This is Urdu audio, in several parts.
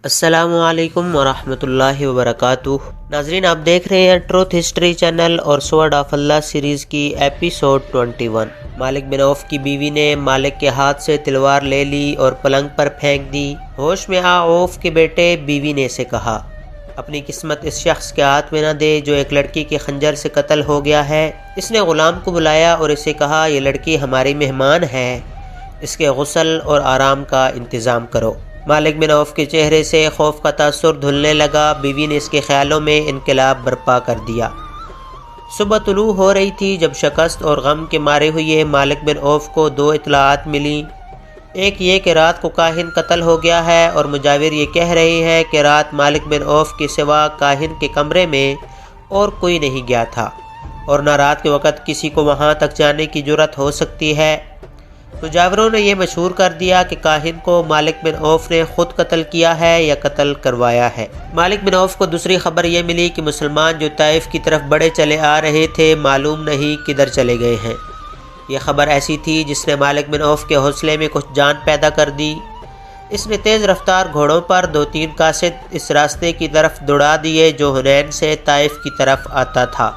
السلام علیکم ورحمۃ اللہ وبرکاتہ۔ ناظرین، آپ دیکھ رہے ہیں ٹروتھ ہسٹری چینل اور سورڈ آف اللہ سیریز کی ایپیسوڈ 21۔ مالک بن عوف کی بیوی نے مالک کے ہاتھ سے تلوار لے لی اور پلنگ پر پھینک دی۔ ہوش میں عوف کے بیٹے بیوی نے اسے کہا، اپنی قسمت اس شخص کے ہاتھ میں نہ دے جو ایک لڑکی کے خنجر سے قتل ہو گیا ہے۔ اس نے غلام کو بلایا اور اسے کہا، یہ لڑکی ہماری مہمان ہے، اس کے غسل اور آرام کا انتظام کرو۔ مالک بن عوف کے چہرے سے خوف کا تاثر دھلنے لگا۔ بیوی نے اس کے خیالوں میں انقلاب برپا کر دیا۔ صبح طلوع ہو رہی تھی جب شکست اور غم کے مارے ہوئے مالک بن عوف کو دو اطلاعات ملیں۔ ایک یہ کہ رات کو کاہن قتل ہو گیا ہے، اور مجاور یہ کہہ رہے ہیں کہ رات مالک بن عوف کے سوا کاہن کے کمرے میں اور کوئی نہیں گیا تھا، اور نہ رات کے وقت کسی کو وہاں تک جانے کی جرأت ہو سکتی ہے۔ مجاوروں نے یہ مشہور کر دیا کہ کاہن کو مالک بن عوف نے خود قتل کیا ہے یا قتل کروایا ہے۔ مالک بن عوف کو دوسری خبر یہ ملی کہ مسلمان جو طائف کی طرف بڑھے چلے آ رہے تھے معلوم نہیں کدھر چلے گئے ہیں۔ یہ خبر ایسی تھی جس نے مالک بن عوف کے حوصلے میں کچھ جان پیدا کر دی۔ اس نے تیز رفتار گھوڑوں پر 2-3 قاصد اس راستے کی طرف دوڑا دیے جو حنین سے طائف کی طرف آتا تھا۔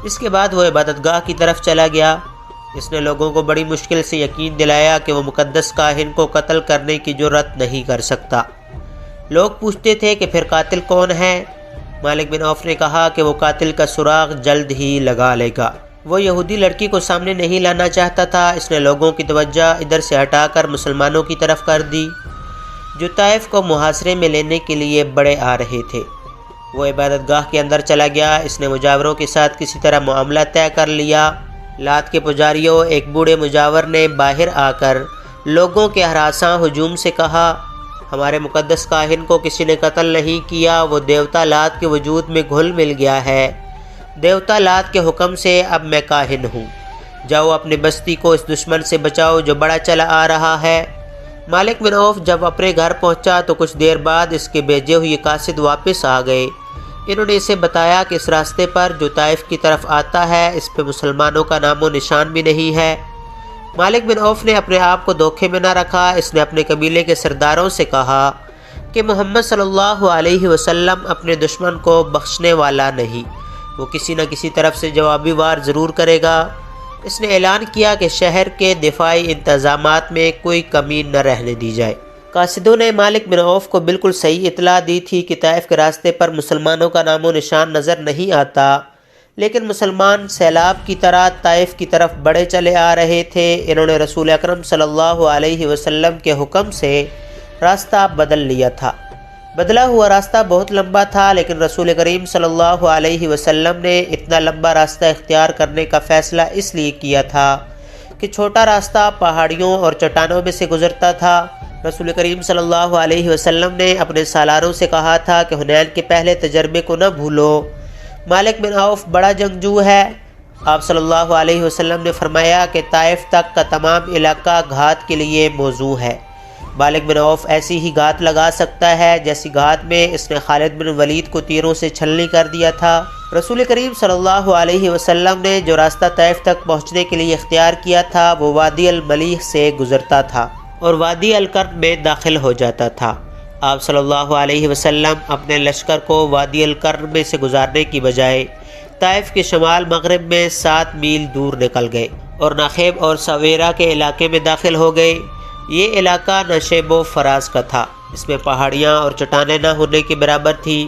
اس کے بعد وہ عبادت گاہ کی طرف چلا گیا۔ اس نے لوگوں کو بڑی مشکل سے یقین دلایا کہ وہ مقدس کاہن کو قتل کرنے کی جرأت نہیں کر سکتا۔ لوگ پوچھتے تھے کہ پھر قاتل کون ہے؟ مالک بن عوف نے کہا کہ وہ قاتل کا سراغ جلد ہی لگا لے گا۔ وہ یہودی لڑکی کو سامنے نہیں لانا چاہتا تھا۔ اس نے لوگوں کی توجہ ادھر سے ہٹا کر مسلمانوں کی طرف کر دی جو طائف کو محاصرے میں لینے کے لیے بڑے آ رہے تھے۔ وہ عبادت گاہ کے اندر چلا گیا۔ اس نے مجاوروں کے ساتھ کسی طرح معاملہ طے کر لیا۔ لات کے پجاریوں، ایک بوڑھے مجاور نے باہر آ کر لوگوں کے ہراساں ہجوم سے کہا، ہمارے مقدس کاہن کو کسی نے قتل نہیں کیا، وہ دیوتا لات کے وجود میں گھل مل گیا ہے۔ دیوتا لات کے حکم سے اب میں کاہن ہوں۔ جاؤ اپنی بستی کو اس دشمن سے بچاؤ جو بڑا چلا آ رہا ہے۔ مالک بن عوف جب اپنے گھر پہنچا تو کچھ دیر بعد اس کے بھیجے ہوئے قاصد واپس آ گئے۔ انہوں نے اسے بتایا کہ اس راستے پر جو طائف کی طرف آتا ہے اس پہ مسلمانوں کا نام و نشان بھی نہیں ہے۔ مالک بن عوف نے اپنے آپ کو دھوکے میں نہ رکھا۔ اس نے اپنے قبیلے کے سرداروں سے کہا کہ محمد صلی اللہ علیہ وسلم اپنے دشمن کو بخشنے والا نہیں، وہ کسی نہ کسی طرف سے جوابی وار ضرور کرے گا۔ اس نے اعلان کیا کہ شہر کے دفاعی انتظامات میں کوئی کمی نہ رہنے دی جائے۔ قاصدوں نے مالک بن عوف کو بالکل صحیح اطلاع دی تھی کہ طائف کے راستے پر مسلمانوں کا نام و نشان نظر نہیں آتا، لیکن مسلمان سیلاب کی طرح طائف کی طرف بڑھے چلے آ رہے تھے۔ انہوں نے رسول اکرم صلی اللہ علیہ وسلم کے حکم سے راستہ بدل لیا تھا۔ بدلا ہوا راستہ بہت لمبا تھا، لیکن رسول کریم صلی اللہ علیہ وسلم نے اتنا لمبا راستہ اختیار کرنے کا فیصلہ اس لیے کیا تھا کہ چھوٹا راستہ پہاڑیوں اور چٹانوں میں سے گزرتا تھا۔ رسول کریم صلی اللہ علیہ وسلم نے اپنے سالاروں سے کہا تھا کہ حنین کے پہلے تجربے کو نہ بھولو۔ مالک بن عوف بڑا جنگجو ہے۔ آپ صلی اللہ علیہ وسلم نے فرمایا کہ طائف تک کا تمام علاقہ گھات کے لیے موزوں ہے۔ مالک بن عوف ایسی ہی گھات لگا سکتا ہے جیسی گھات میں اس نے خالد بن ولید کو تیروں سے چھلنی کر دیا تھا۔ رسول کریم صلی اللہ علیہ وسلم نے جو راستہ طائف تک پہنچنے کے لیے اختیار کیا تھا وہ وادی الملیح سے گزرتا تھا اور وادی القرن میں داخل ہو جاتا تھا۔ آپ صلی اللہ علیہ وسلم اپنے لشکر کو وادی القرن میں سے گزارنے کی بجائے طائف کے شمال مغرب میں 7 میل دور نکل گئے اور نخیب اور سویرا کے علاقے میں داخل ہو گئے۔ یہ علاقہ نشیب و فراز کا تھا، اس میں پہاڑیاں اور چٹانیں نہ ہونے کے برابر تھی۔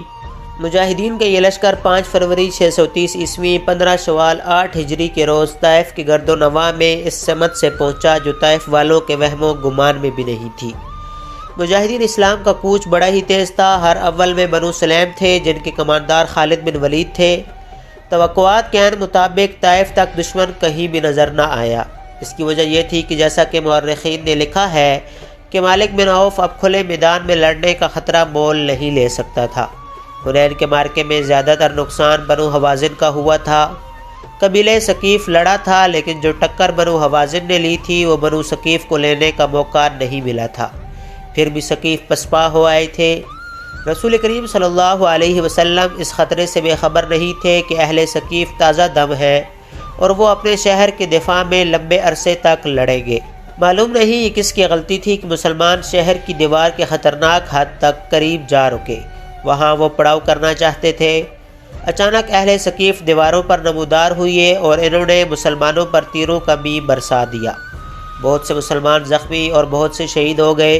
مجاہدین کا یہ لشکر 5 فروری 630 عیسوی 15 شوال 8 ہجری کے روز طائف کی گرد و نواح میں اس سمت سے پہنچا جو طائف والوں کے وہم و گمان میں بھی نہیں تھی۔ مجاہدین اسلام کا کوچ بڑا ہی تیز تھا۔ ہر اول میں بنو سلیم تھے جن کے کماندار خالد بن ولید تھے۔ توقعات کے عین مطابق طائف تک دشمن کہیں بھی نظر نہ آیا۔ اس کی وجہ یہ تھی کہ جیسا کہ مورخین نے لکھا ہے کہ مالک بن عوف اب کھلے میدان میں لڑنے کا خطرہ مول نہیں لے سکتا تھا۔ حنین کے مارکے میں زیادہ تر نقصان بنو حوازن کا ہوا تھا۔ قبیلہ ثقیف لڑا تھا، لیکن جو ٹکر بنو حوازن نے لی تھی وہ بنو ثقیف کو لینے کا موقع نہیں ملا تھا۔ پھر بھی ثقیف پسپا ہو آئے تھے۔ رسول کریم صلی اللہ علیہ وسلم اس خطرے سے بے خبر نہیں تھے کہ اہل ثقیف تازہ دم ہیں اور وہ اپنے شہر کے دفاع میں لمبے عرصے تک لڑیں گے۔ معلوم نہیں یہ کس کی غلطی تھی کہ مسلمان شہر کی دیوار کے خطرناک حد تک قریب جا رکے، وہاں وہ پڑاؤ کرنا چاہتے تھے۔ اچانک اہل ثقیف دیواروں پر نمودار ہوئے اور انہوں نے مسلمانوں پر تیروں کا بھی برسا دیا۔ بہت سے مسلمان زخمی اور بہت سے شہید ہو گئے۔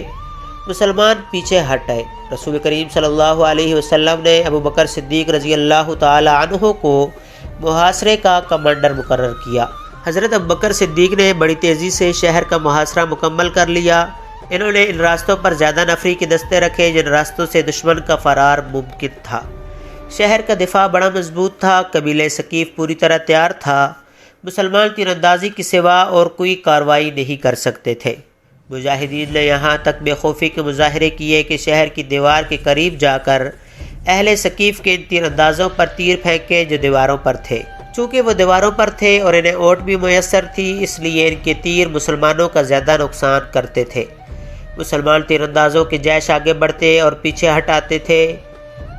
مسلمان پیچھے ہٹ آئے۔ رسول کریم صلی اللہ علیہ وسلم نے ابو بکر صدیق رضی اللہ تعالی عنہ کو محاصرے کا کمانڈر مقرر کیا۔ حضرت ابو بکر صدیق نے بڑی تیزی سے شہر کا محاصرہ مکمل کر لیا۔ انہوں نے ان راستوں پر زیادہ نفری کے دستے رکھے جن راستوں سے دشمن کا فرار ممکن تھا۔ شہر کا دفاع بڑا مضبوط تھا۔ قبیلہ ثقیف پوری طرح تیار تھا۔ مسلمان تیر اندازی کی سوا اور کوئی کارروائی نہیں کر سکتے تھے۔ مجاہدین نے یہاں تک بے خوفی کے مظاہرے کیے کہ شہر کی دیوار کے قریب جا کر اہل ثقیف کے ان تیر اندازوں پر تیر پھینکے جو دیواروں پر تھے۔ چونکہ وہ دیواروں پر تھے اور انہیں اوٹ بھی میسر تھی، اس لیے ان کے تیر مسلمانوں کا زیادہ نقصان کرتے تھے۔ مسلمان تیر اندازوں کے جیش آگے بڑھتے اور پیچھے ہٹ آتے تھے۔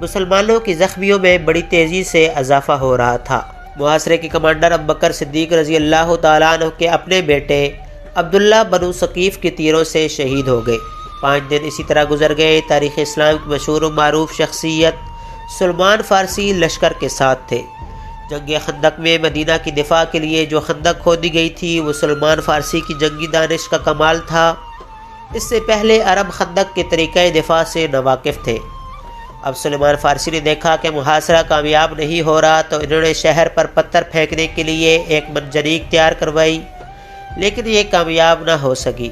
مسلمانوں کی زخمیوں میں بڑی تیزی سے اضافہ ہو رہا تھا۔ محاصرے کے کمانڈر ابو بکر صدیق رضی اللہ تعالیٰ عنہ کے اپنے بیٹے عبداللہ بنو ثقیف کے تیروں سے شہید ہو گئے۔ 5 دن اسی طرح گزر گئے۔ تاریخ اسلام کی مشہور و معروف شخصیت سلمان فارسی لشکر کے ساتھ تھے۔ جنگ خندق میں مدینہ کی دفاع کے لیے جو خندق کھودی گئی تھی وہ سلمان فارسی کی جنگی دانش کا کمال تھا۔ اس سے پہلے عرب خندق کے طریقہ دفاع سے ناواقف تھے۔ اب سلمان فارسی نے دیکھا کہ محاصرہ کامیاب نہیں ہو رہا تو انہوں نے شہر پر پتھر پھینکنے کے لیے ایک منجنیق تیار کروائی، لیکن یہ کامیاب نہ ہو سکی۔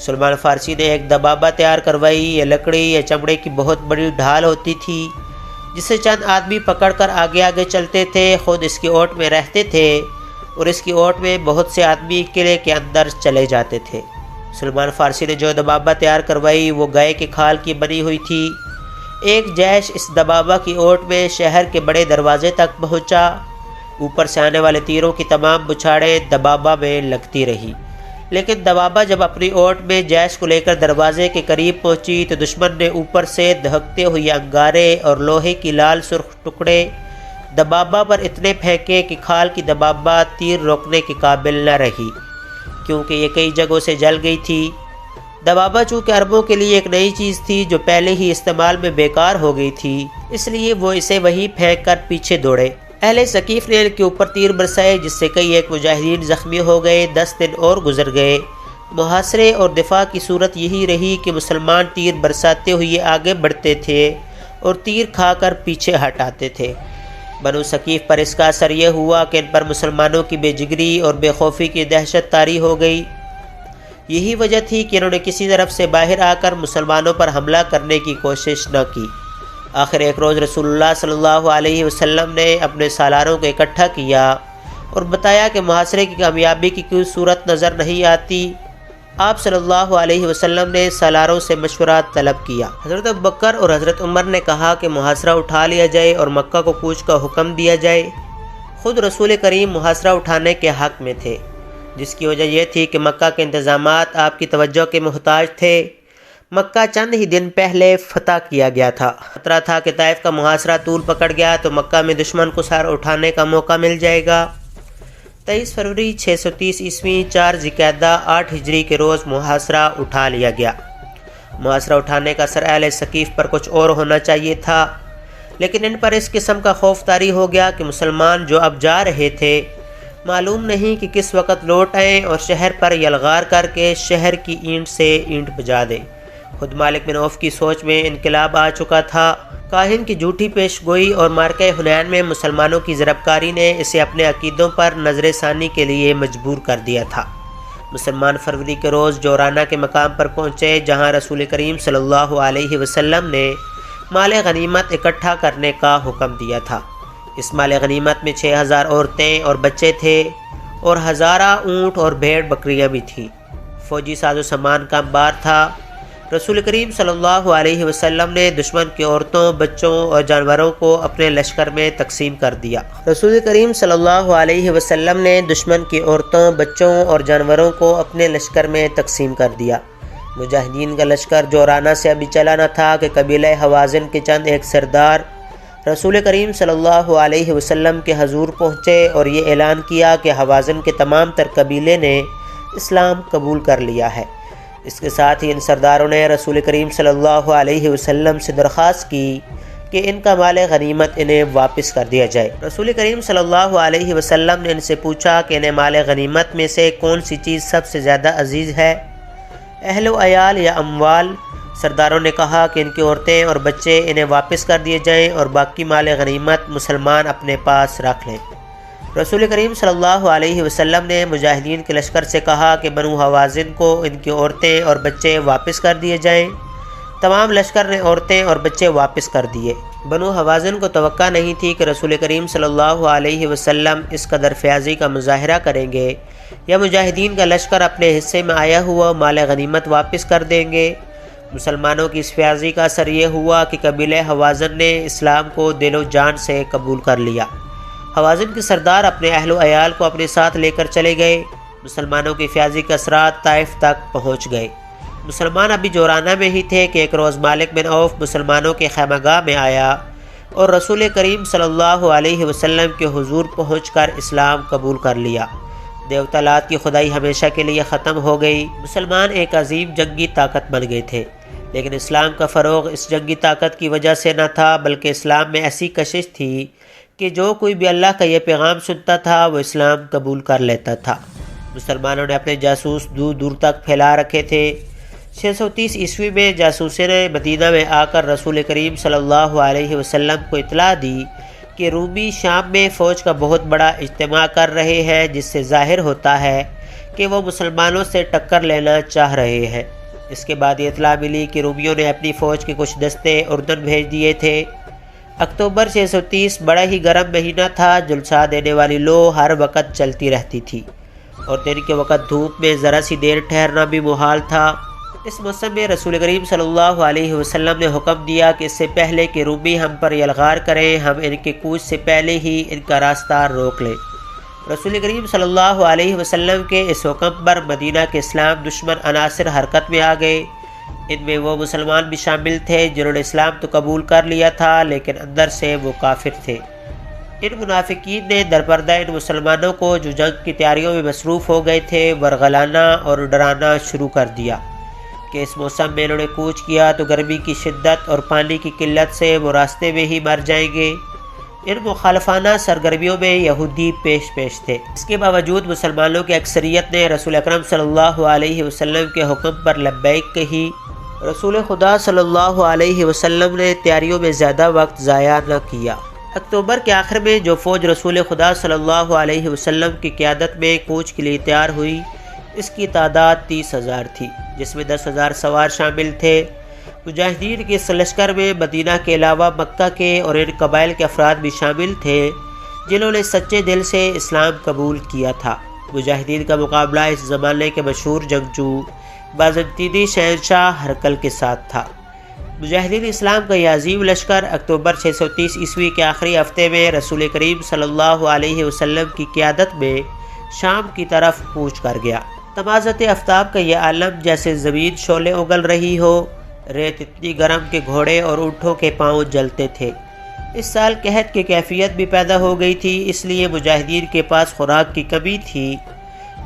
سلمان فارسی نے ایک دبابہ تیار کروائی۔ یہ لکڑی یا چمڑے کی بہت بڑی ڈھال ہوتی تھی جسے چند آدمی پکڑ کر آگے آگے چلتے تھے، خود اس کی اوٹ میں رہتے تھے اور اس کی اوٹ میں بہت سے آدمی قلعے کے اندر چلے جاتے تھے۔ سلمان فارسی نے جو دبابہ تیار کروائی وہ گائے کے کھال کی بنی ہوئی تھی۔ ایک جیش اس دبابہ کی اوٹ میں شہر کے بڑے دروازے تک پہنچا۔ اوپر سے آنے والے تیروں کی تمام بچھاڑیں دبابہ میں لگتی رہی، لیکن دبابہ جب اپنی اوٹ میں جیش کو لے کر دروازے کے قریب پہنچی تو دشمن نے اوپر سے دہکتے ہوئے انگارے اور لوہے کی لال سرخ ٹکڑے دبابہ پر اتنے پھینکے کہ کھال کی دبابہ تیر روکنے کے قابل نہ رہی، کیونکہ یہ کئی جگہوں سے جل گئی تھی۔ دبابہ چونکہ عربوں کے لیے ایک نئی چیز تھی جو پہلے ہی استعمال میں بیکار ہو گئی تھی، اس لیے وہ اسے وہیں پھینک کر پیچھے دوڑے۔ اہل ثقیف نے ان کے اوپر تیر برسائے جس سے کئی ایک مجاہدین زخمی ہو گئے۔ 10 دن اور گزر گئے۔ محاصرے اور دفاع کی صورت یہی رہی کہ مسلمان تیر برساتے ہوئے آگے بڑھتے تھے اور تیر کھا کر پیچھے ہٹ آتے تھے۔ بنو ثقیف پر اس کا اثر یہ ہوا کہ ان پر مسلمانوں کی بے جگری اور بے خوفی کی دہشت طاری ہو گئی۔ یہی وجہ تھی کہ انہوں نے کسی طرف سے باہر آ کر مسلمانوں پر حملہ کرنے کی کوشش نہ کی۔ آخر ایک روز رسول اللہ صلی اللہ علیہ وسلم نے اپنے سالاروں کو اکٹھا کیا اور بتایا کہ محاصرے کی کامیابی کی کوئی صورت نظر نہیں آتی۔ آپ صلی اللہ علیہ وسلم نے سالاروں سے مشورہ طلب کیا۔ حضرت ابو بکر اور حضرت عمر نے کہا کہ محاصرہ اٹھا لیا جائے اور مکہ کو کوچ کا حکم دیا جائے۔ خود رسول کریم محاصرہ اٹھانے کے حق میں تھے، جس کی وجہ یہ تھی کہ مکہ کے انتظامات آپ کی توجہ کے محتاج تھے۔ مکہ چند ہی دن پہلے فتح کیا گیا تھا۔ خطرہ تھا کہ طائف کا محاصرہ طول پکڑ گیا تو مکہ میں دشمن کو سر اٹھانے کا موقع مل جائے گا۔ 23 فروری 630 عیسوی 4 ذوالقعدہ 8 ہجری کے روز محاصرہ اٹھا لیا گیا۔ محاصرہ اٹھانے کا اثر اہل ثقیف پر کچھ اور ہونا چاہیے تھا، لیکن ان پر اس قسم کا خوف طاری ہو گیا کہ مسلمان جو اب جا رہے تھے معلوم نہیں کہ کس وقت لوٹ آئیں اور شہر پر یلغار کر کے شہر کی اینٹ سے اینٹ بجا دیں۔ خود مالک بن عوف کی سوچ میں انقلاب آ چکا تھا۔ کاہن کی جھوٹی پیش گوئی اور مارکہ حنین میں مسلمانوں کی ضربکاری نے اسے اپنے عقیدوں پر نظر ثانی کے لیے مجبور کر دیا تھا۔ مسلمان فروری کے روز جورانہ کے مقام پر پہنچے جہاں رسول کریم صلی اللہ علیہ وسلم نے مال غنیمت اکٹھا کرنے کا حکم دیا تھا۔ اس مال غنیمت میں 6000 عورتیں اور بچے تھے اور ہزارہ اونٹ اور بھیڑ بکریاں بھی تھیں۔ فوجی ساز و سامان کا انبار تھا۔ رسول کریم صلی اللہ علیہ وسلم نے دشمن کی عورتوں، بچوں اور جانوروں کو اپنے لشکر میں تقسیم کر دیا۔ رسول کریم صلی اللہ علیہ وسلم نے دشمن کی عورتوں، بچوں اور جانوروں کو اپنے لشکر میں تقسیم کر دیا۔ مجاہدین کا لشکر جورانہ سے ابھی چلا نہ تھا کہ قبیلہ حوازن کے چند ایک سردار رسول کریم صلی اللہ علیہ وسلم کے حضور پہنچے اور یہ اعلان کیا کہ حوازن کے تمام تر قبیلے نے اسلام قبول کر لیا ہے۔ اس کے ساتھ ہی ان سرداروں نے رسول کریم صلی اللہ علیہ وسلم سے درخواست کی کہ ان کا مال غنیمت انہیں واپس کر دیا جائے۔ رسول کریم صلی اللہ علیہ وسلم نے ان سے پوچھا کہ انہیں مال غنیمت میں سے کون سی چیز سب سے زیادہ عزیز ہے، اہل و عیال یا اموال؟ سرداروں نے کہا کہ ان کی عورتیں اور بچے انہیں واپس کر دیے جائیں اور باقی مال غنیمت مسلمان اپنے پاس رکھ لیں۔ رسول کریم صلی اللہ علیہ وسلم نے مجاہدین کے لشکر سے کہا کہ بنو حوازن کو ان کی عورتیں اور بچے واپس کر دیے جائیں۔ تمام لشکر نے عورتیں اور بچے واپس کر دیے۔ بنو حوازن کو توقع نہیں تھی کہ رسول کریم صلی اللہ علیہ وسلم اس قدر فیاضی کا مظاہرہ کریں گے یا مجاہدین کا لشکر اپنے حصے میں آیا ہوا مال غنیمت واپس کر دیں گے۔ مسلمانوں کی اس فیاضی کا اثر یہ ہوا کہ قبیلہ حوازن نے اسلام کو دل و جان سے قبول کر لیا۔ حوازن کے سردار اپنے اہل و عیال کو اپنے ساتھ لے کر چلے گئے۔ مسلمانوں کی فیاضی کے اثرات طائف تک پہنچ گئے۔ مسلمان ابھی جورانہ میں ہی تھے کہ ایک روز مالک بن عوف مسلمانوں کے خیمہ گاہ میں آیا اور رسول کریم صلی اللہ علیہ وسلم کے حضور پہنچ کر اسلام قبول کر لیا۔ دیوتالات کی خدائی ہمیشہ کے لیے ختم ہو گئی۔ مسلمان ایک عظیم جنگی طاقت بن گئے تھے، لیکن اسلام کا فروغ اس جنگی طاقت کی وجہ سے نہ تھا، بلکہ اسلام میں ایسی کشش تھی کہ جو کوئی بھی اللہ کا یہ پیغام سنتا تھا وہ اسلام قبول کر لیتا تھا۔ مسلمانوں نے اپنے جاسوس دور دور تک پھیلا رکھے تھے۔ 630 عیسوی میں جاسوسوں نے مدینہ میں آ کر رسول کریم صلی اللہ علیہ وسلم کو اطلاع دی کہ رومی شام میں فوج کا بہت بڑا اجتماع کر رہے ہیں، جس سے ظاہر ہوتا ہے کہ وہ مسلمانوں سے ٹکر لینا چاہ رہے ہیں۔ اس کے بعد یہ اطلاع ملی کہ رومیوں نے اپنی فوج کے کچھ دستے اردن بھیج دیے تھے۔ اکتوبر 630 بڑا ہی گرم مہینہ تھا۔ جلسہ دینے والی لو ہر وقت چلتی رہتی تھی اور دن کے وقت دھوپ میں ذرا سی دیر ٹھہرنا بھی محال تھا۔ اس موسم میں رسول کریم صلی اللہ علیہ وسلم نے حکم دیا کہ اس سے پہلے کہ رومی ہم پر یلغار کریں، ہم ان کے کوچ سے پہلے ہی ان کا راستہ روک لیں۔ رسول کریم صلی اللہ علیہ وسلم کے اس حکم پر مدینہ کے اسلام دشمن عناصر حرکت میں آ گئے۔ ان میں وہ مسلمان بھی شامل تھے جنہوں نے اسلام تو قبول کر لیا تھا، لیکن اندر سے وہ کافر تھے۔ ان منافقین نے درپردہ ان مسلمانوں کو جو جنگ کی تیاریوں میں مصروف ہو گئے تھے ورغلانا اور ڈرانا شروع کر دیا کہ اس موسم میں انہوں نے کوچ کیا تو گرمی کی شدت اور پانی کی قلت سے وہ راستے میں ہی مر جائیں گے۔ ان مخالفانہ سرگرمیوں میں یہودی پیش تھے۔ اس کے باوجود مسلمانوں کی اکثریت نے رسول اکرم صلی اللہ علیہ وسلم کے حکم پر لبیک کہی۔ رسول خدا صلی اللہ علیہ وسلم نے تیاریوں میں زیادہ وقت ضائع نہ کیا۔ اکتوبر کے آخر میں جو فوج رسول خدا صلی اللہ علیہ وسلم کی قیادت میں کوچ کے لیے تیار ہوئی، اس کی تعداد 30,000 تھی، جس میں 10,000 سوار شامل تھے۔ مجاہدین کے اس لشکر میں مدینہ کے علاوہ مکہ کے اور ان قبائل کے افراد بھی شامل تھے جنہوں نے سچے دل سے اسلام قبول کیا تھا۔ مجاہدین کا مقابلہ اس زمانے کے مشہور جنگجو بازنطینی شہنشاہ ہرقل کے ساتھ تھا۔ مجاہدین اسلام کا یہ عظیم لشکر اکتوبر 630 عیسوی کے آخری ہفتے میں رسول کریم صلی اللہ علیہ وسلم کی قیادت میں شام کی طرف کوچ کر گیا۔ تمازت آفتاب کا یہ عالم جیسے زمین شعلے اگل رہی ہو، ریت اتنی گرم کہ گھوڑے اور اونٹوں کے پاؤں جلتے تھے۔ اس سال قحط کی کیفیت بھی پیدا ہو گئی تھی، اس لیے مجاہدین کے پاس خوراک کی کمی تھی۔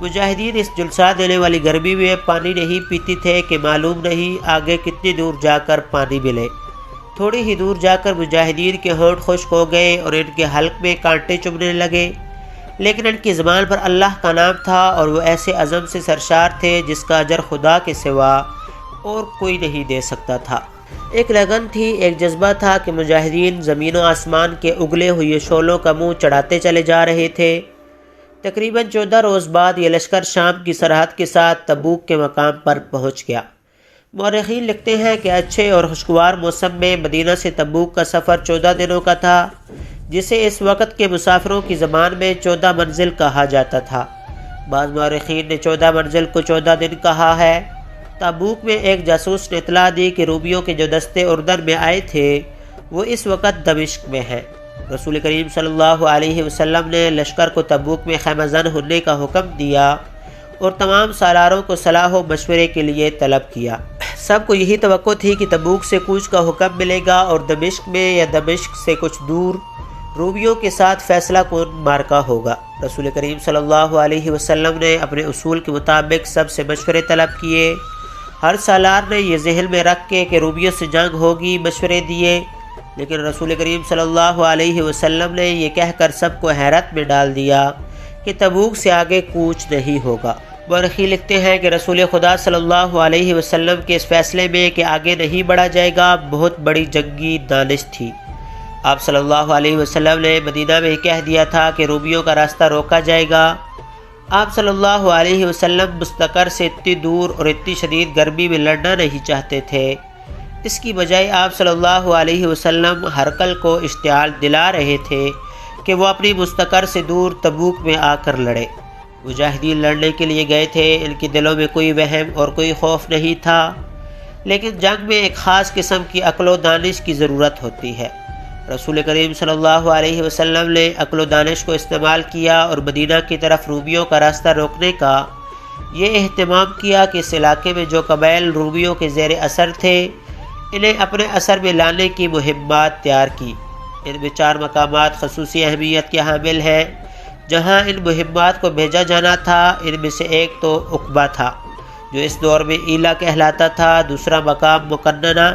مجاہدین اس جلسہ دینے والی گرمی میں پانی نہیں پیتی تھے کہ معلوم نہیں آگے کتنی دور جا کر پانی ملے۔ تھوڑی ہی دور جا کر مجاہدین کے ہونٹ خشک ہو گئے اور ان کے حلق میں کانٹے چبھنے لگے، لیکن ان کی زبان پر اللہ کا نام تھا اور وہ ایسے عزم سے سرشار تھے جس کا اجر خدا کے سوا اور کوئی نہیں دے سکتا تھا۔ ایک لگن تھی، ایک جذبہ تھا کہ مجاہدین زمین و آسمان کے اگلے ہوئے شعلوں کا منہ چڑھاتے چلے جا رہے تھے۔ تقریباً 14 روز بعد یہ لشکر شام کی سرحد کے ساتھ تبوک کے مقام پر پہنچ گیا۔ مورخین لکھتے ہیں کہ اچھے اور خوشگوار موسم میں مدینہ سے تبوک کا سفر 14 دنوں کا تھا، جسے اس وقت کے مسافروں کی زبان میں 14 منزل کہا جاتا تھا۔ بعض مورخین نے 14 منزل کو 14 دن کہا ہے۔ تبوک میں ایک جاسوس نے اطلاع دی کہ رومیوں کے جو دستے اردن میں آئے تھے وہ اس وقت دمشق میں ہیں۔ رسول کریم صلی اللہ علیہ وسلم نے لشکر کو تبوک میں خیمہ زن ہونے کا حکم دیا اور تمام سالاروں کو صلاح و مشورے کے لیے طلب کیا۔ سب کو یہی توقع تھی کہ تبوک سے کوچ کا حکم ملے گا اور دمشق میں یا دمشق سے کچھ دور رومیوں کے ساتھ فیصلہ کن مارکا ہوگا۔ رسول کریم صلی اللہ علیہ وسلم نے اپنے اصول کے مطابق سب سے مشورے طلب کیے۔ ہر سالار نے یہ ذہن میں رکھ کے کہ رومیوں سے جنگ ہوگی مشورے دیے، لیکن رسول کریم صلی اللہ علیہ وسلم نے یہ کہہ کر سب کو حیرت میں ڈال دیا کہ تبوک سے آگے کوچ نہیں ہوگا۔ مورخین لکھتے ہیں کہ رسول خدا صلی اللہ علیہ وسلم کے اس فیصلے میں کہ آگے نہیں بڑھا جائے گا بہت بڑی جنگی دانش تھی۔ آپ صلی اللہ علیہ وسلم نے مدینہ میں کہہ دیا تھا کہ رومیوں کا راستہ روکا جائے گا۔ آپ صلی اللہ علیہ وسلم مستقر سے اتنی دور اور اتنی شدید گرمی میں لڑنا نہیں چاہتے تھے، اس کی بجائے آپ صلی اللہ علیہ وسلم ہرقل کو اشتعال دلا رہے تھے کہ وہ اپنی مستقر سے دور تبوک میں آ کر لڑے۔ مجاہدین لڑنے کے لیے گئے تھے، ان کے دلوں میں کوئی وہم اور کوئی خوف نہیں تھا، لیکن جنگ میں ایک خاص قسم کی عقل و دانش کی ضرورت ہوتی ہے۔ رسول کریم صلی اللہ علیہ وسلم نے عقل و دانش کو استعمال کیا اور مدینہ کی طرف رومیوں کا راستہ روکنے کا یہ اہتمام کیا کہ اس علاقے میں جو قبائل رومیوں کے زیر اثر تھے انہیں اپنے اثر میں لانے کی مہمات تیار کی۔ ان میں 4 مقامات خصوصی اہمیت کے حامل ہیں جہاں ان مہمات کو بھیجا جانا تھا۔ ان میں سے ایک تو عقبہ تھا جو اس دور میں ایلا کہلاتا تھا، دوسرا مقام مکننہ،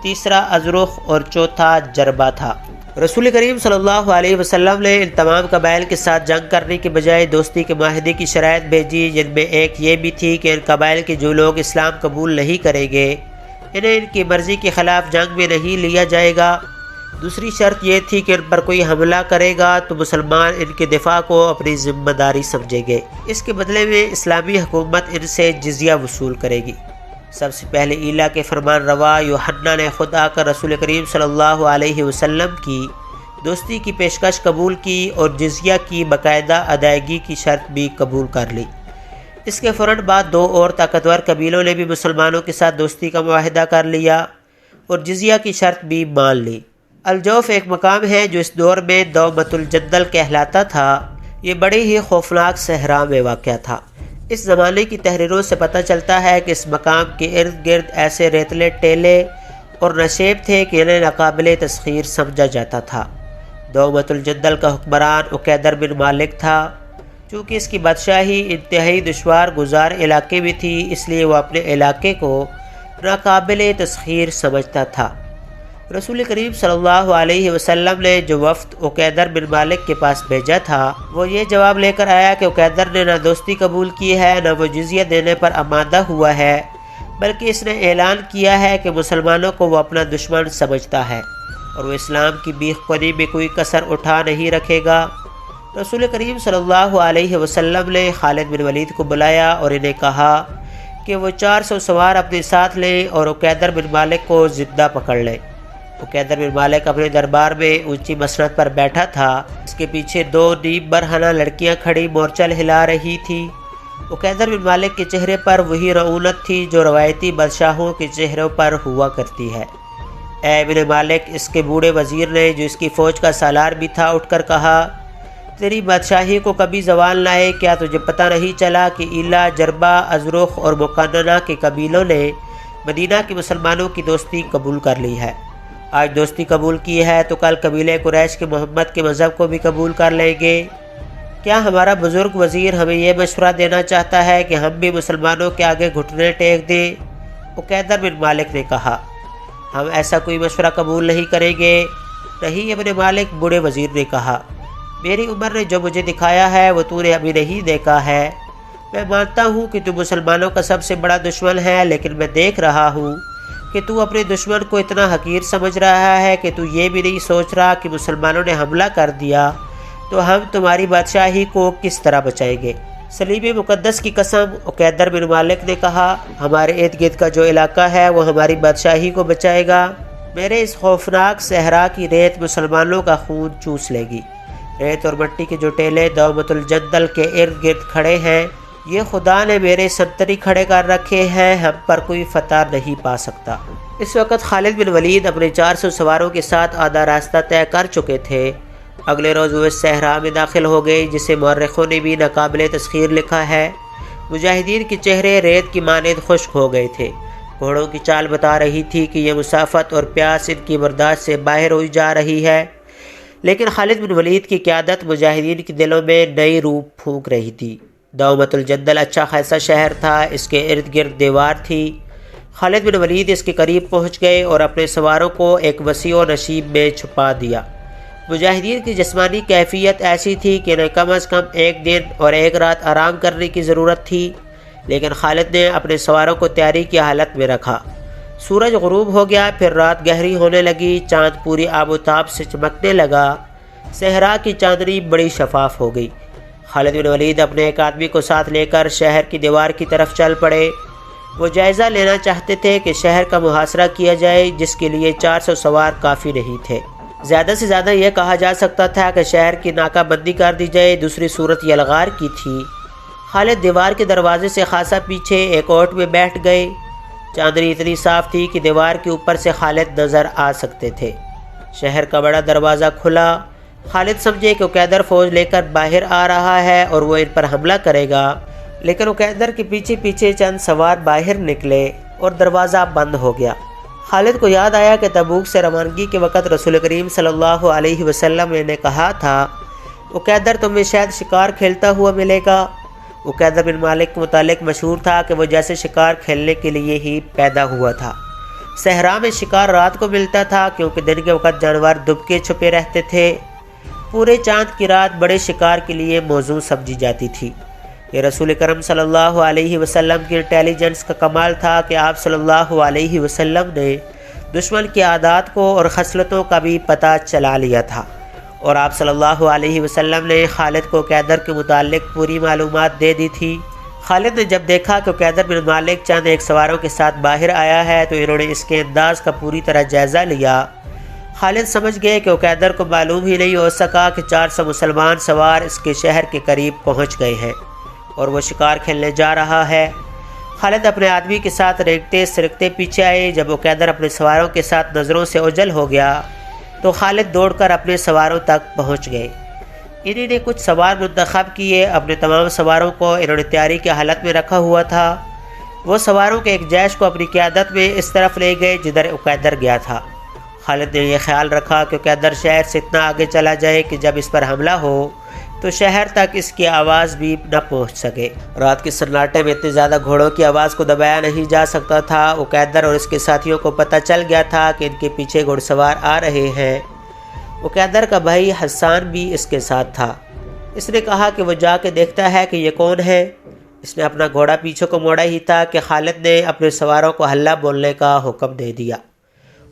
تیسرا ازرخ اور چوتھا جربہ تھا۔ رسول کریم صلی اللہ علیہ وسلم نے ان تمام قبائل کے ساتھ جنگ کرنے کے بجائے دوستی کے معاہدے کی شرائط بھیجی، جن میں ایک یہ بھی تھی کہ ان قبائل کے جو لوگ اسلام قبول نہیں کریں گے انہیں ان کی مرضی کے خلاف جنگ میں نہیں لیا جائے گا۔ دوسری شرط یہ تھی کہ ان پر کوئی حملہ کرے گا تو مسلمان ان کے دفاع کو اپنی ذمہ داری سمجھیں گے، اس کے بدلے میں اسلامی حکومت ان سے جزیہ وصول کرے گی۔ سب سے پہلے ایلا کے فرمان روا یوحنا نے خود آ کر رسول کریم صلی اللہ علیہ وسلم کی دوستی کی پیشکش قبول کی اور جزیہ کی باقاعدہ ادائیگی کی شرط بھی قبول کر لی۔ اس کے فوراً بعد 2 اور طاقتور قبیلوں نے بھی مسلمانوں کے ساتھ دوستی کا معاہدہ کر لیا اور جزیہ کی شرط بھی مان لی۔ الجوف ایک مقام ہے جو اس دور میں دومۃ الجندل کہلاتا تھا۔ یہ بڑی ہی خوفناک صحرا میں واقع تھا۔ اس زمانے کی تحریروں سے پتہ چلتا ہے کہ اس مقام کے ارد گرد ایسے ریتلے ٹیلے اور نشیب تھے کہ انہیں ناقابل تسخیر سمجھا جاتا تھا۔ دومۃ الجندل کا حکمران عقیدر بن مالک تھا۔ چونکہ اس کی بادشاہی انتہائی دشوار گزار علاقے میں تھی، اس لیے وہ اپنے علاقے کو ناقابل تسخیر سمجھتا تھا۔ رسول کریم صلی اللہ علیہ وسلم نے جو وفد عقیدر بن مالک کے پاس بھیجا تھا وہ یہ جواب لے کر آیا کہ عقیدر نے نہ دوستی قبول کی ہے نہ وہ جزیہ دینے پر آمادہ ہوا ہے، بلکہ اس نے اعلان کیا ہے کہ مسلمانوں کو وہ اپنا دشمن سمجھتا ہے اور وہ اسلام کی بیخ کنی میں کوئی کسر اٹھا نہیں رکھے گا۔ رسول کریم صلی اللہ علیہ وسلم نے خالد بن ولید کو بلایا اور انہیں کہا کہ وہ 400 سوار اپنے ساتھ لیں اور عقیدر بن مالک کو زندہ پکڑ لیں۔ عقیدر بن مالک اپنے دربار میں اونچی مسند پر بیٹھا تھا، اس کے پیچھے 2 نیم برہنہ لڑکیاں کھڑی مورچل ہلا رہی تھیں۔ عقیدر بن مالک کے چہرے پر وہی رعونت تھی جو روایتی بادشاہوں کے چہروں پر ہوا کرتی ہے۔ اے ابن مالک، اس کے بوڑھے وزیر نے جو اس کی فوج کا سالار بھی تھا اٹھ کر کہا، تیری بادشاہی کو کبھی زوال نہ ہے، کیا تجھے پتہ نہیں چلا کہ ایلا، جربہ، ازرخ اور مکننہ کے قبیلوں نے مدینہ کے مسلمانوں کی دوستی قبول کر لی ہے؟ آج دوستی قبول کی ہے تو کل قبیلہ قریش کے محمد کے مذہب کو بھی قبول کر لیں گے۔ کیا ہمارا بزرگ وزیر ہمیں یہ مشورہ دینا چاہتا ہے کہ ہم بھی مسلمانوں کے آگے گھٹنے ٹیک دیں؟ عقیدر بن مالک نے کہا، ہم ایسا کوئی مشورہ قبول نہیں کریں گے۔ نہیں ابن مالک، بوڑھے وزیر نے کہا، میری عمر نے جو مجھے دکھایا ہے وہ تو نے ابھی نہیں دیکھا ہے۔ میں مانتا ہوں کہ تو مسلمانوں کا سب سے بڑا دشمن ہے، لیکن میں دیکھ رہا ہوں کہ تو اپنے دشمن کو اتنا حقیر سمجھ رہا ہے کہ تو یہ بھی نہیں سوچ رہا کہ مسلمانوں نے حملہ کر دیا تو ہم تمہاری بادشاہی کو کس طرح بچائیں گے؟ صلیب مقدس کی قسم، عقیدر بن مالک نے کہا، ہمارے ارد گرد کا جو علاقہ ہے وہ ہماری بادشاہی کو بچائے گا۔ میرے اس خوفناک صحرا کی ریت مسلمانوں کا خون چوس لے گی۔ ریت اور مٹی کے جو ٹیلے دومۃ الجندل کے ارد گرد کھڑے ہیں، یہ خدا نے میرے سنتری کھڑے کر رکھے ہیں، ہم پر کوئی فتح نہیں پا سکتا۔ اس وقت خالد بن ولید اپنے 400 سواروں کے ساتھ آدھا راستہ طے کر چکے تھے۔ اگلے روز وہ اس صحرا میں داخل ہو گئے جسے مورخوں نے بھی ناقابل تسخیر لکھا ہے۔ مجاہدین کے چہرے ریت کی مانند خشک ہو گئے تھے۔ گھوڑوں کی چال بتا رہی تھی کہ یہ مسافت اور پیاس ان کی برداشت سے باہر ہوئی جا رہی ہے، لیکن خالد بن ولید کی قیادت مجاہدین کے دلوں میں نئی روح پھونک رہی تھی۔ دومۃ الجندل اچھا خاصا شہر تھا، اس کے ارد گرد دیوار تھی۔ خالد بن ولید اس کے قریب پہنچ گئے اور اپنے سواروں کو ایک وسیع و نشیب میں چھپا دیا۔ مجاہدین کی جسمانی کیفیت ایسی تھی کہ انہیں کم از کم ایک دن اور ایک رات آرام کرنے کی ضرورت تھی، لیکن خالد نے اپنے سواروں کو تیاری کی حالت میں رکھا۔ سورج غروب ہو گیا، پھر رات گہری ہونے لگی، چاند پوری آب و تاب سے چمکنے لگا، صحرا کی چاندنی بڑی شفاف ہو گئی۔ خالد بن ولید اپنے ایک آدمی کو ساتھ لے کر شہر کی دیوار کی طرف چل پڑے۔ وہ جائزہ لینا چاہتے تھے کہ شہر کا محاصرہ کیا جائے، جس کے لیے 400 سوار کافی نہیں تھے۔ زیادہ سے زیادہ یہ کہا جا سکتا تھا کہ شہر کی ناکہ بندی کر دی جائے، دوسری صورت یلغار کی تھی۔ خالد دیوار کے دروازے سے خاصا پیچھے ایک اوٹ میں بیٹھ گئے۔ چاندنی اتنی صاف تھی کہ دیوار کے اوپر سے خالد نظر آ سکتے تھے۔ شہر کا بڑا دروازہ کھلا۔ خالد سمجھے کہ عقیدر فوج لے کر باہر آ رہا ہے اور وہ ان پر حملہ کرے گا، لیکن عقیدر کے پیچھے پیچھے چند سوار باہر نکلے اور دروازہ بند ہو گیا۔ خالد کو یاد آیا کہ تبوک سے روانگی کے وقت رسول کریم صلی اللہ علیہ وسلم نے کہا تھا، عقیدر تمہیں شاید شکار کھیلتا ہوا ملے گا۔ عقیدر بن مالک کے متعلق مشہور تھا کہ وہ جیسے شکار کھیلنے کے لیے ہی پیدا ہوا تھا۔ صحرا میں شکار رات کو ملتا تھا، کیونکہ دن کے وقت جانور دبکے چھپے رہتے تھے۔ پورے چاند کی رات بڑے شکار کے لیے موزوں سمجھی جاتی تھی۔ یہ رسول کرم صلی اللہ علیہ وسلم کی انٹیلیجنس کا کمال تھا کہ آپ صلی اللہ علیہ وسلم نے دشمن کی عادات کو اور خصلتوں کا بھی پتہ چلا لیا تھا، اور آپ صلی اللہ علیہ وسلم نے خالد کو عقیدر کے متعلق پوری معلومات دے دی تھی۔ خالد نے جب دیکھا کہ عقیدر بن مالک چند ایک سواروں کے ساتھ باہر آیا ہے تو انہوں نے اس کے انداز کا پوری طرح جائزہ لیا۔ خالد سمجھ گئے کہ عقیدر کو معلوم ہی نہیں ہو سکا کہ 400 مسلمان سوار اس کے شہر کے قریب پہنچ گئے ہیں اور وہ شکار کھیلنے جا رہا ہے۔ خالد اپنے آدمی کے ساتھ رینگتے سرکتے پیچھے آئے۔ جب عقیدر اپنے سواروں کے ساتھ نظروں سے اوجھل ہو گیا تو خالد دوڑ کر اپنے سواروں تک پہنچ گئے۔ انہیں نے کچھ سوار منتخب کیے۔ اپنے تمام سواروں کو انہوں نے تیاری کی حالت میں رکھا ہوا تھا۔ وہ سواروں کے ایک جیش کو اپنی قیادت میں اس طرف لے گئے جدھر عقیدر گیا تھا۔ خالد نے یہ خیال رکھا کہ عقیدر شہر سے اتنا آگے چلا جائے کہ جب اس پر حملہ ہو تو شہر تک اس کی آواز بھی نہ پہنچ سکے۔ رات کے سناٹے میں اتنی زیادہ گھوڑوں کی آواز کو دبایا نہیں جا سکتا تھا۔ عقیدر اور اس کے ساتھیوں کو پتہ چل گیا تھا کہ ان کے پیچھے گھڑ سوار آ رہے ہیں۔ عقیدر کا بھائی حسان بھی اس کے ساتھ تھا۔ اس نے کہا کہ وہ جا کے دیکھتا ہے کہ یہ کون ہے۔ اس نے اپنا گھوڑا پیچھے کو موڑا ہی تھا کہ خالد نے اپنے سواروں کو ہلہ بولنے کا حکم دے دیا۔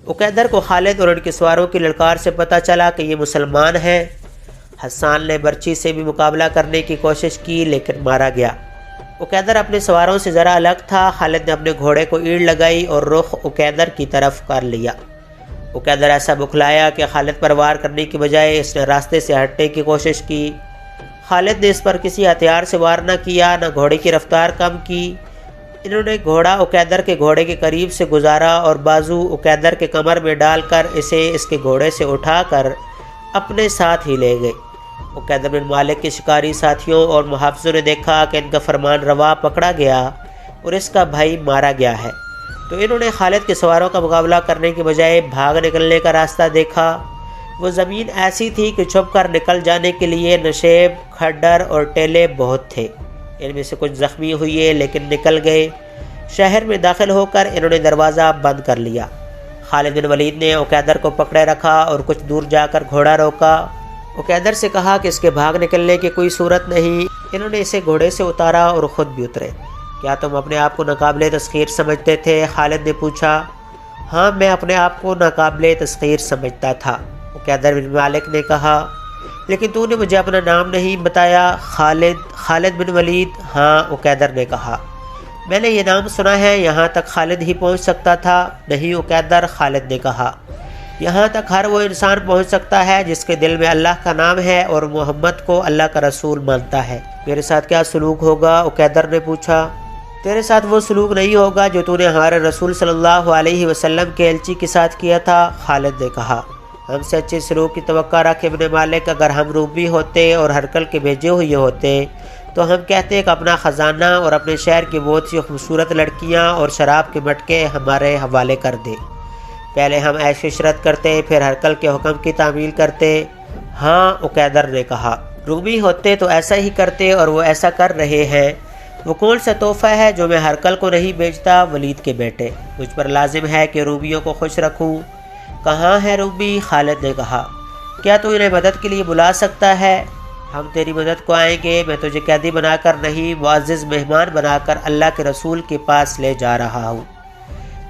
عقیدر کو خالد اور ان کے سواروں کی للکار سے پتہ چلا کہ یہ مسلمان ہیں۔ حسان نے برچی سے بھی مقابلہ کرنے کی کوشش کی، لیکن مارا گیا۔ عقیدر اپنے سواروں سے ذرا الگ تھا۔ خالد نے اپنے گھوڑے کو اینٹ لگائی اور رخ عقیدر کی طرف کر لیا۔ عقیدر ایسا بکھلایا کہ خالد پر وار کرنے کی بجائے اس نے راستے سے ہٹنے کی کوشش کی۔ خالد نے اس پر کسی ہتھیار سے وار نہ کیا، نہ گھوڑے کی رفتار کم کی۔ انہوں نے گھوڑا عقیدر کے گھوڑے کے قریب سے گزارا اور بازو عقیدر کے کمر میں ڈال کر اسے اس کے گھوڑے سے اٹھا کر اپنے ساتھ ہی لے گئے۔ عقیدر بن مالک کے شکاری ساتھیوں اور محافظوں نے دیکھا کہ ان کا فرمان روا پکڑا گیا اور اس کا بھائی مارا گیا ہے، تو انہوں نے خالد کے سواروں کا مقابلہ کرنے کے بجائے بھاگ نکلنے کا راستہ دیکھا۔ وہ زمین ایسی تھی کہ چھپ کر نکل جانے کے لیے نشیب، کھڈر اور ٹیلے بہت تھے۔ ان میں سے کچھ زخمی ہوئے لیکن نکل گئے۔ شہر میں داخل ہو کر انہوں نے دروازہ بند کر لیا۔ خالد بن ولید نے عقیدر کو پکڑے رکھا اور کچھ دور جا کر گھوڑا روکا۔ عقیدر سے کہا کہ اس کے بھاگ نکلنے کی کوئی صورت نہیں۔ انہوں نے اسے گھوڑے سے اتارا اور خود بھی اترے۔ کیا تم اپنے آپ کو ناقابل تسخیر سمجھتے تھے؟ خالد نے پوچھا۔ ہاں، میں اپنے آپ کو ناقابل تسخیر سمجھتا تھا، عقیدر بن مالک نے کہا، لیکن تو نے مجھے اپنا نام نہیں بتایا۔ خالد بن ولید۔ ہاں، عقیدر نے کہا، میں نے یہ نام سنا ہے، یہاں تک خالد ہی پہنچ سکتا تھا۔ نہیں عقیدر، خالد نے کہا، یہاں تک ہر وہ انسان پہنچ سکتا ہے جس کے دل میں اللہ کا نام ہے اور محمد کو اللہ کا رسول مانتا ہے۔ میرے ساتھ کیا سلوک ہوگا؟ عقیدر نے پوچھا۔ تیرے ساتھ وہ سلوک نہیں ہوگا جو تو نے ہمارے رسول صلی اللہ علیہ وسلم کے ایلچی کے ساتھ کیا تھا، خالد نے کہا۔ ہم سے اچھے سلوک کی توقع رکھ ابن مالک، اگر ہم رومی ہوتے اور ہرکل کے بھیجے ہوئے ہوتے تو ہم کہتے کہ اپنا خزانہ اور اپنے شہر کی بہت سی خوبصورت لڑکیاں اور شراب کے مٹکے ہمارے حوالے کر دے۔ پہلے ہم عیش و عشرت کرتے، پھر ہرکل کے حکم کی تعمیل کرتے ہاں، عقیدر نے کہا، رومی ہوتے تو ایسا ہی کرتے اور وہ ایسا کر رہے ہیں۔ وہ کون سا تحفہ ہے جو میں ہرقل کو نہیں بیچتا؟ ولید کے بیٹے، مجھ پر لازم ہے کہ رومیوں کو خوش رکھوں۔ کہاں ہے رومی؟ خالد نے کہا، کیا تو انہیں مدد کے لیے بلا سکتا ہے؟ ہم تیری مدد کو آئیں گے، میں تجھے قیدی بنا کر نہیں، معزز مہمان بنا کر اللہ کے رسول کے پاس لے جا رہا ہوں۔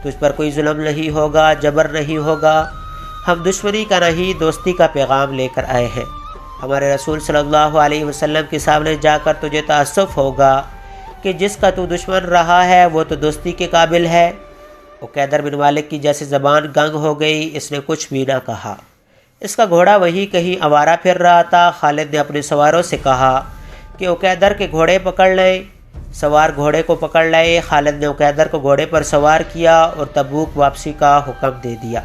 تجھ پر کوئی ظلم نہیں ہوگا، جبر نہیں ہوگا۔ ہم دشمنی کا نہیں، دوستی کا پیغام لے کر آئے ہیں۔ ہمارے رسول صلی اللہ علیہ وسلم کے سامنے جا کر تجھے تأسف ہوگا کہ جس کا تو دشمن رہا ہے وہ تو دوستی کے قابل ہے۔ عقیدر بن مالک کی جیسے زبان گنگ ہو گئی، اس نے کچھ بھی نہ کہا۔ اس کا گھوڑا وہی کہیں آوارہ پھر رہا تھا۔ خالد نے اپنے سواروں سے کہا کہ عقیدر کے گھوڑے پکڑ لیں۔ سوار گھوڑے کو پکڑ لائے۔ خالد نے عقیدر کو گھوڑے پر سوار کیا اور تبوک واپسی کا حکم دے دیا۔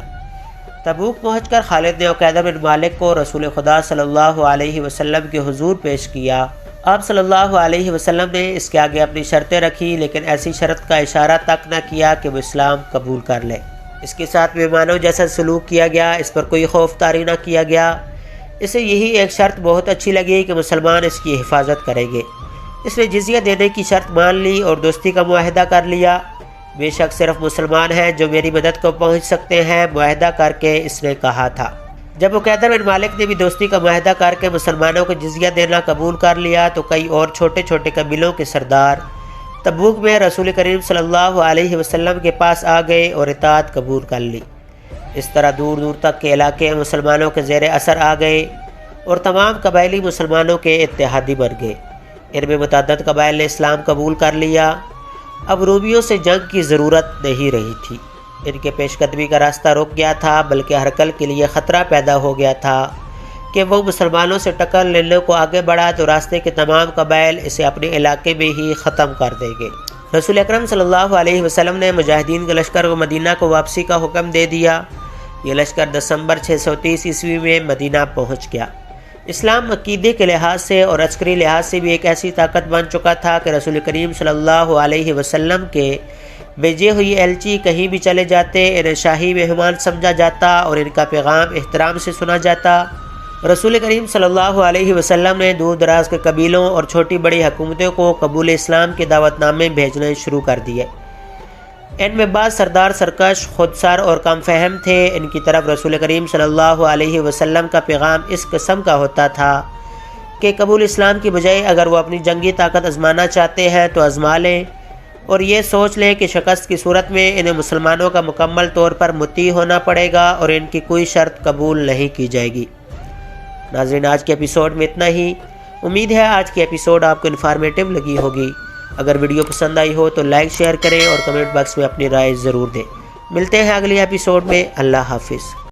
تبوک پہنچ کر خالد نے عقیدر بن مالک کو رسول خدا صلی اللہ علیہ وسلم کے حضور پیش کیا۔ آپ صلی اللہ علیہ وسلم نے اس کے آگے اپنی شرطیں رکھی، لیکن ایسی شرط کا اشارہ تک نہ کیا کہ وہ اسلام قبول کر لے۔ اس کے ساتھ مہمانوں جیسا سلوک کیا گیا، اس پر کوئی خوف طاری نہ کیا گیا۔ اسے یہی ایک شرط بہت اچھی لگی کہ مسلمان اس کی حفاظت کریں گے۔ اس نے جزیہ دینے کی شرط مان لی اور دوستی کا معاہدہ کر لیا۔ بے شک صرف مسلمان ہیں جو میری مدد کو پہنچ سکتے ہیں، معاہدہ کر کے اس نے کہا تھا۔ جب عقیدر بن مالک نے بھی دوستی کا معاہدہ کر کے مسلمانوں کو جزیہ دینا قبول کر لیا تو کئی اور چھوٹے چھوٹے قبیلوں کے سردار تبوک میں رسول کریم صلی اللہ علیہ وسلم کے پاس آ گئے اور اطاعت قبول کر لی۔ اس طرح دور دور تک کے علاقے مسلمانوں کے زیر اثر آ گئے اور تمام قبائلی مسلمانوں کے اتحادی بن گئے۔ ان میں متعدد قبائل نے اسلام قبول کر لیا۔ اب رومیوں سے جنگ کی ضرورت نہیں رہی تھی۔ ان کے پیش قدمی کا راستہ رک گیا تھا، بلکہ ہرقل کے لیے خطرہ پیدا ہو گیا تھا کہ وہ مسلمانوں سے ٹکر لینے کو آگے بڑھا تو راستے کے تمام قبائل اسے اپنے علاقے میں ہی ختم کر دیں گے۔ رسول اکرم صلی اللہ علیہ وسلم نے مجاہدین کے لشکر کو مدینہ کو واپسی کا حکم دے دیا۔ یہ لشکر دسمبر 630 عیسوی میں مدینہ پہنچ گیا۔ اسلام عقیدے کے لحاظ سے اور عسکری لحاظ سے بھی ایک ایسی طاقت بن چکا تھا کہ رسول کریم صلی اللہ علیہ وسلم کے بھیجے ہوئی ایلچی کہیں بھی چلے جاتے، انہیں شاہی مہمان سمجھا جاتا اور ان کا پیغام احترام سے سنا جاتا۔ رسول کریم صلی اللہ علیہ وسلم نے دور دراز کے قبیلوں اور چھوٹی بڑی حکومتوں کو قبول اسلام کے دعوت نامے بھیجنے شروع کر دیے۔ ان میں بعض سردار سرکش، خودسر اور کم فہم تھے۔ ان کی طرف رسول کریم صلی اللہ علیہ وسلم کا پیغام اس قسم کا ہوتا تھا کہ قبول اسلام کی بجائے اگر وہ اپنی جنگی طاقت آزمانا چاہتے ہیں تو آزما لیں اور یہ سوچ لیں کہ شکست کی صورت میں انہیں مسلمانوں کا مکمل طور پر مطیع ہونا پڑے گا اور ان کی کوئی شرط قبول نہیں کی جائے گی۔ ناظرین، آج کے ایپیسوڈ میں اتنا ہی۔ امید ہے آج کی ایپیسوڈ آپ کو انفارمیٹیو لگی ہوگی۔ اگر ویڈیو پسند آئی ہو تو لائک شیئر کریں اور کمنٹ باکس میں اپنی رائے ضرور دیں۔ ملتے ہیں اگلی ایپیسوڈ میں۔ اللہ حافظ۔